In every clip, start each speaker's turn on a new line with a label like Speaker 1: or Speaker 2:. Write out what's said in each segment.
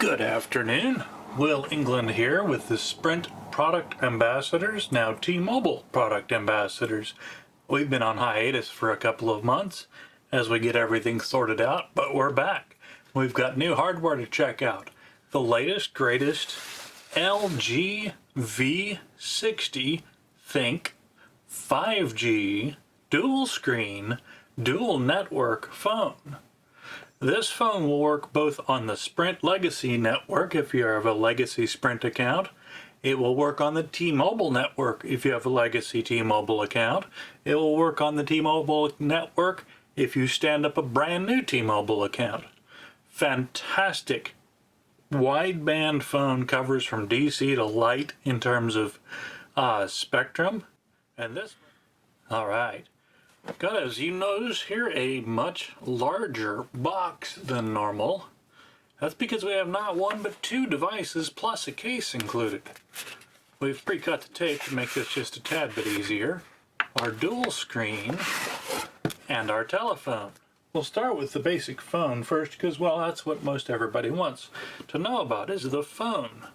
Speaker 1: Good afternoon. Will England here with the Sprint product ambassadors, now T-Mobile product ambassadors. We've been on hiatus for a couple of months as we get everything sorted out, but we're back. We've got new hardware to check out. The latest, greatest LG V60 ThinQ 5G dual screen, dual network phone. This phone will work both on the Sprint Legacy network if you have a Legacy Sprint account. It will work on the T-Mobile network if you have a Legacy T-Mobile account. It will work on the T-Mobile network if you stand up a brand new T-Mobile account. Fantastic wideband phone, covers from DC to light in terms of spectrum. And this, all right. Got, as you notice here, a much larger box than normal. That's because we have not one but two devices plus a case included. We've pre-cut the tape to make this just a tad bit easier. Our dual screen and our telephone. We'll start with the basic phone first because, well, that's what most everybody wants to know about is the phone.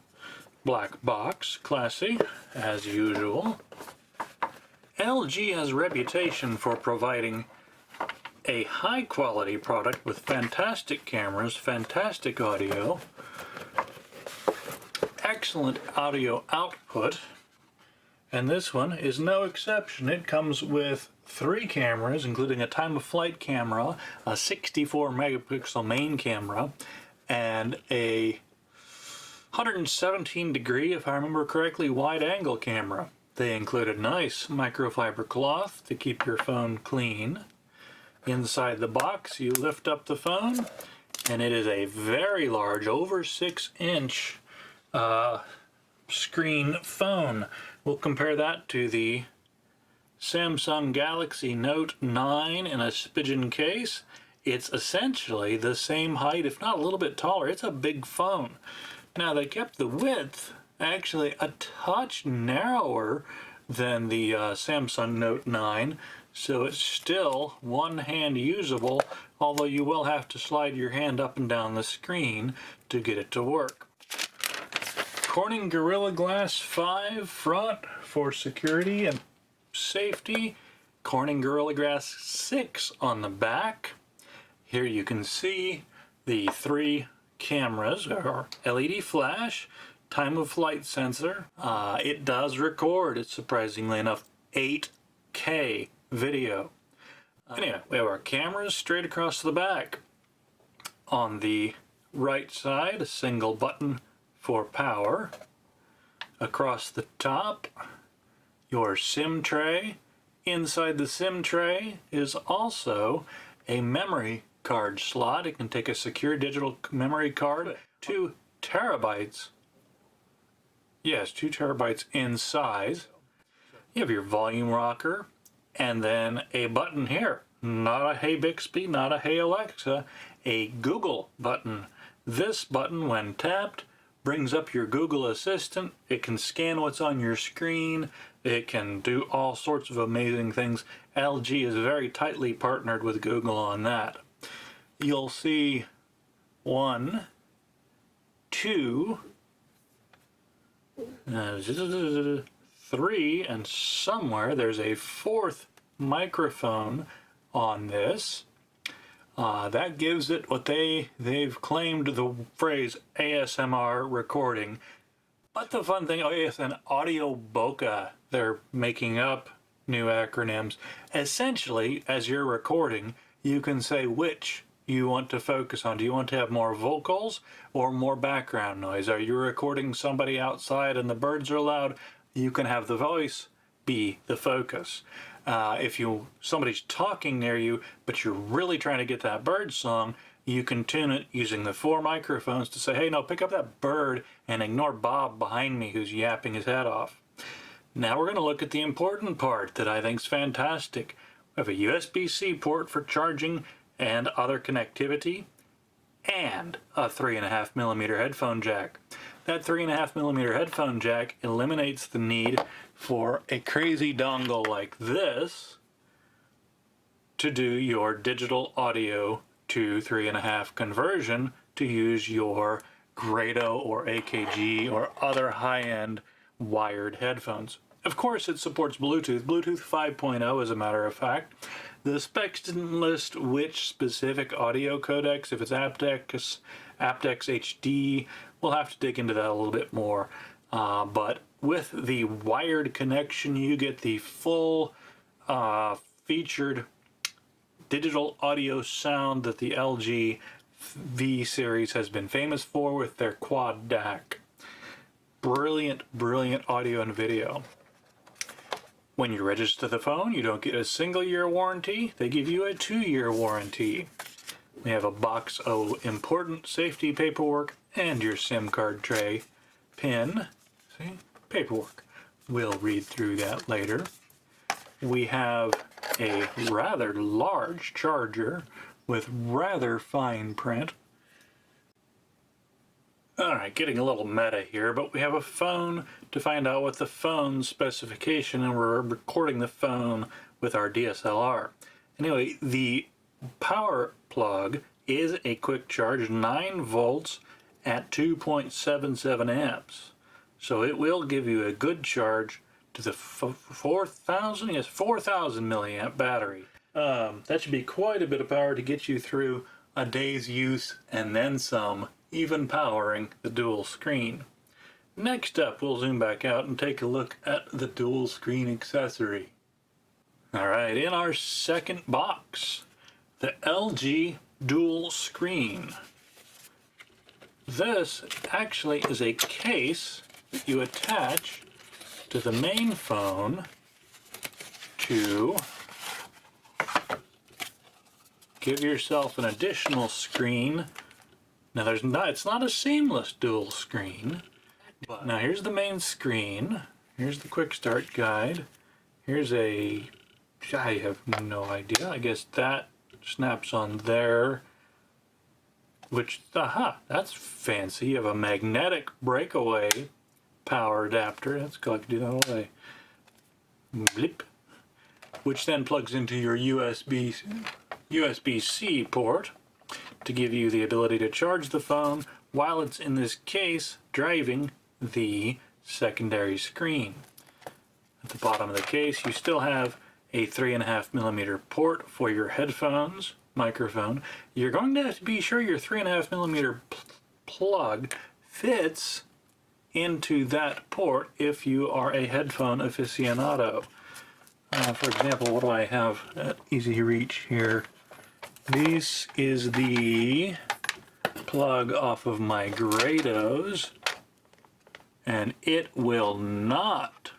Speaker 1: Black box, classy, as usual. LG has a reputation for providing a high-quality product with fantastic cameras, fantastic audio, excellent audio output, and this one is no exception. It comes with 3 cameras, including a time-of-flight camera, a 64-megapixel main camera, and a 117-degree, if I remember correctly, wide-angle camera. They include a nice microfiber cloth to keep your phone clean. Inside the box, you lift up the phone, and it is a very large, over 6-inch screen phone. We'll compare that to the Samsung Galaxy Note 9 in a Spigeon case. It's essentially the same height, if not a little bit taller. It's a big phone. Now, they kept the width actually a touch narrower than the Samsung Note 9, so it's still one-hand usable, although you will have to slide your hand up and down the screen to get it to work. Corning Gorilla Glass 5 front for security and safety. Corning Gorilla Glass 6 on the back. Here you can see the 3 cameras, or LED flash, time of flight sensor. It does record, it's surprisingly enough, 8K video. Anyway, we have our cameras straight across the back. On the right side, a single button for power. Across the top, your SIM tray. Inside the SIM tray is also a memory card slot. It can take a secure digital memory card, 2 terabytes. Yes, 2 terabytes in size. You have your volume rocker, and then a button here. Not a Hey Bixby, not a Hey Alexa, a Google button. This button, when tapped, brings up your Google Assistant. It can scan what's on your screen. It can do all sorts of amazing things. LG is very tightly partnered with Google on that. You'll see 1, 2, 3, and somewhere there's a 4th microphone on this. That gives it what they've claimed the phrase ASMR recording. But the fun thing, ASN audio bokeh, they're making up new acronyms. Essentially, as you're recording, you can say which you want to focus on. Do you want to have more vocals or more background noise? Are you recording somebody outside and the birds are loud? You can have the voice be the focus. If somebody's talking near you, but you're really trying to get that bird song, you can tune it using the 4 microphones to say, hey, no, pick up that bird and ignore Bob behind me who's yapping his head off. Now we're going to look at the important part that I think is fantastic. We have a USB-C port for charging and other connectivity, and a 3.5mm headphone jack. That 3.5mm headphone jack eliminates the need for a crazy dongle like this to do your digital audio to 3.5 conversion to use your Grado or AKG or other high-end wired headphones. Of course, it supports Bluetooth 5.0 as a matter of fact. The specs didn't list which specific audio codecs, if it's aptX HD. We'll have to dig into that a little bit more. But with the wired connection, you get the full featured digital audio sound that the LG V series has been famous for with their quad DAC. Brilliant, brilliant audio and video. When you register the phone, you don't get a single-year warranty. They give you a 2-year warranty. We have a box of important safety paperwork and your SIM card tray, pin, see, paperwork. We'll read through that later. We have a rather large charger with rather fine print. Alright, getting a little meta here, but we have a phone to find out what the phone's specification, and we're recording the phone with our DSLR. Anyway, the power plug is a quick charge, 9 volts at 2.77 amps. So it will give you a good charge to the 4,000 milliamp battery. That should be quite a bit of power to get you through a day's use and then some, even powering the dual screen. Next up, we'll zoom back out and take a look at the dual screen accessory. Alright, in our second box, the LG Dual Screen. This actually is a case that you attach to the main phone to give yourself an additional screen. Now it's not a seamless dual screen. But now here's the main screen. Here's the quick start guide. Here's I have no idea. I guess that snaps on there. Which, that's fancy. You have a magnetic breakaway power adapter. That's cool. I can do that all day. Blip. Which then plugs into your USB-C port to give you the ability to charge the phone while it's in this case driving the secondary screen. At the bottom of the case, you still have a 3.5mm port for your headphones, microphone. You're going to have to be sure your 3.5mm plug fits into that port if you are a headphone aficionado. For example, what do I have at easy reach here? This is the plug off of my Grados, and it will not,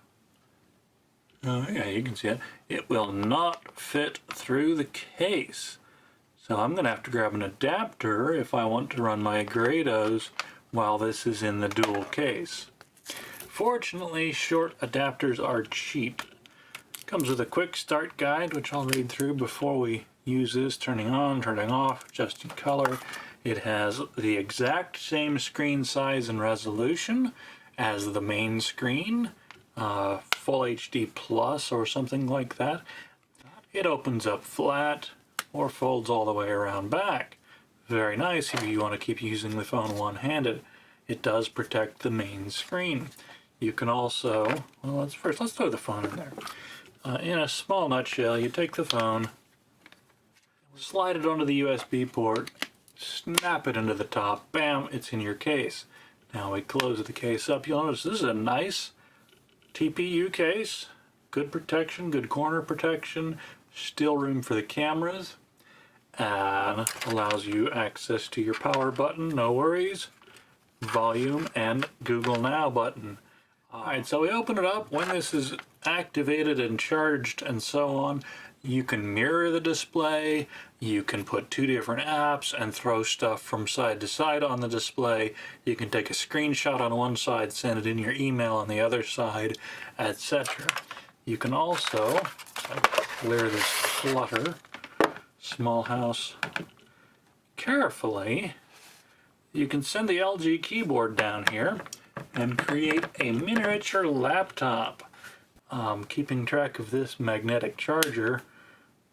Speaker 1: yeah, you can see it, it will not fit through the case. So I'm going to have to grab an adapter if I want to run my Grados while this is in the dual case. Fortunately, short adapters are cheap. Comes with a quick start guide, which I'll read through before we use this, turning on, turning off, adjusting color. It has the exact same screen size and resolution as the main screen, Full HD Plus or something like that. It opens up flat or folds all the way around back. Very nice if you want to keep using the phone one-handed. It does protect the main screen. You can also, well, let's throw the phone in there. In a small nutshell, you take the phone, slide it onto the USB port, snap it into the top, bam, it's in your case. Now we close the case up. You'll notice this is a nice TPU case. Good protection, good corner protection, still room for the cameras, and allows you access to your power button, no worries, volume, and Google Now button. Alright, so we open it up. When this is activated and charged and so on, you can mirror the display, you can put 2 different apps and throw stuff from side to side on the display. You can take a screenshot on one side, send it in your email on the other side, etc. You can also, clear this clutter, small house, carefully, you can send the LG keyboard down here and create a miniature laptop. Keeping track of this magnetic charger,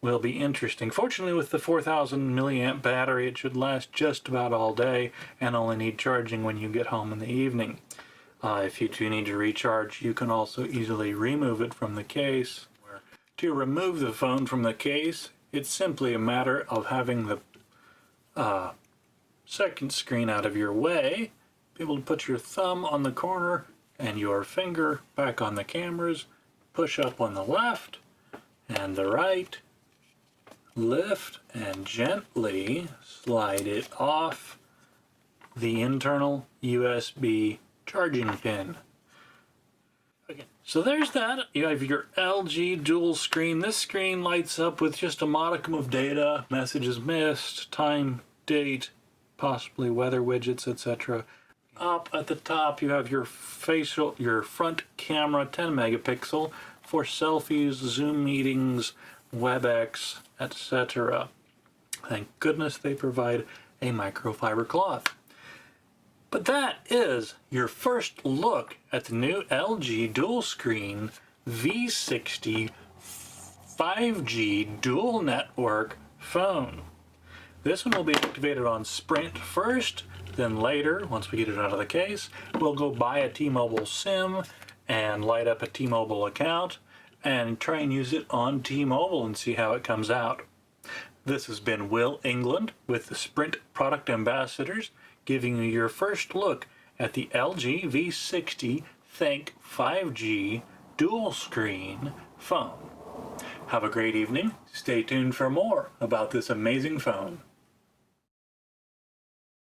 Speaker 1: will be interesting. Fortunately, with the 4,000 milliamp battery, it should last just about all day and only need charging when you get home in the evening. If you do need to recharge, you can also easily remove it from the case. To remove the phone from the case, it's simply a matter of having the second screen out of your way, be able to put your thumb on the corner and your finger back on the cameras, push up on the left and the right, lift and gently slide it off the internal USB charging pin. Okay, so there's that. You have your LG Dual Screen. This screen lights up with just a modicum of data, messages missed, time, date, possibly weather widgets, etc. Up at the top you have your front camera, 10 megapixel for selfies, Zoom meetings, WebEx, etc. Thank goodness they provide a microfiber cloth. But that is your first look at the new LG Dual Screen V60 5G dual network phone. This one will be activated on Sprint first, then later, once we get it out of the case, we'll go buy a T-Mobile SIM and light up a T-Mobile account and try and use it on T-Mobile and see how it comes out. This has been Will England with the Sprint Product Ambassadors, giving you your first look at the LG V60 ThinQ 5G Dual Screen phone. Have a great evening. Stay tuned for more about this amazing phone.